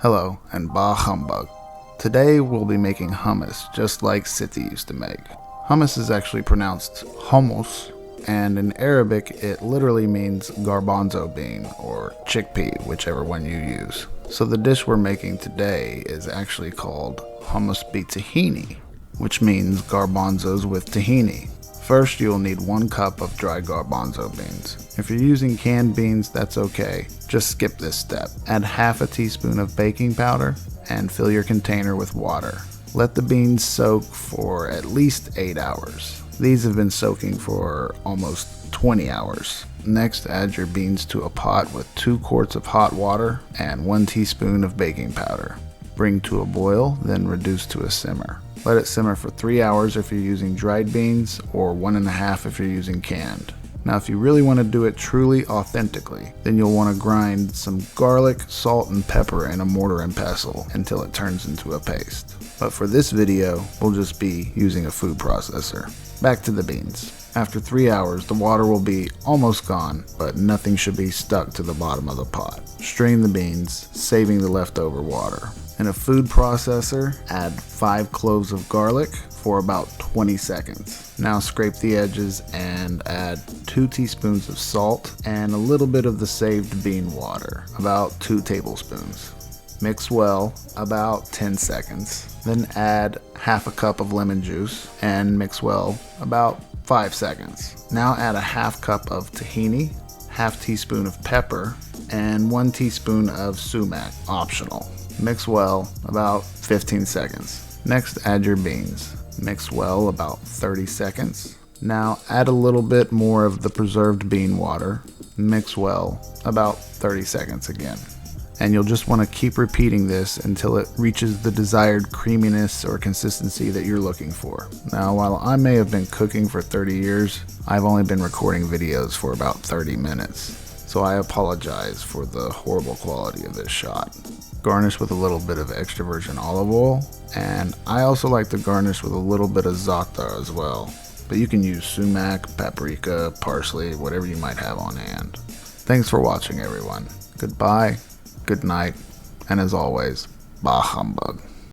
Hello, and bah humbug. Today we'll be making hummus, just like City used to make. Hummus is actually pronounced hummus, and in Arabic it literally means garbanzo bean, or chickpea, whichever one you use. So the dish we're making today is actually called hummus bi tahini, which means garbanzos with tahini. First, you'll need 1 cup of dry garbanzo beans. If you're using canned beans, that's okay. Just skip this step. Add half a teaspoon of baking powder and fill your container with water. Let the beans soak for at least 8 hours. These have been soaking for almost 20 hours. Next, add your beans to a pot with 2 quarts of hot water and 1 teaspoon of baking powder. Bring to a boil, then reduce to a simmer. Let it simmer for 3 hours if you're using dried beans, or 1.5 if you're using canned. Now, if you really want to do it truly authentically, then you'll want to grind some garlic, salt, and pepper in a mortar and pestle until it turns into a paste. But for this video, we'll just be using a food processor. Back to the beans. After 3 hours, the water will be almost gone, but nothing should be stuck to the bottom of the pot. Strain the beans, saving the leftover water. In a food processor, add 5 cloves of garlic for about 20 seconds. Now scrape the edges and add 2 teaspoons of salt and a little bit of the saved bean water, about 2 tablespoons. Mix well, about 10 seconds. Then add half a cup of lemon juice and mix well, about 5 seconds. Now add a half cup of tahini, half teaspoon of pepper, and 1 teaspoon of sumac, optional. Mix well, about 15 seconds. Next, add your beans. Mix well, about 30 seconds. Now add a little bit more of the preserved bean water. Mix well, about 30 seconds again. And you'll just want to keep repeating this until it reaches the desired creaminess or consistency that you're looking for. Now, while I may have been cooking for 30 years, I've only been recording videos for about 30 minutes. So I apologize for the horrible quality of this shot. Garnish with a little bit of extra virgin olive oil, and I also like to garnish with a little bit of za'atar as well. But you can use sumac, paprika, parsley, whatever you might have on hand. Thanks for watching, everyone. Goodbye, good night, and as always, bah humbug.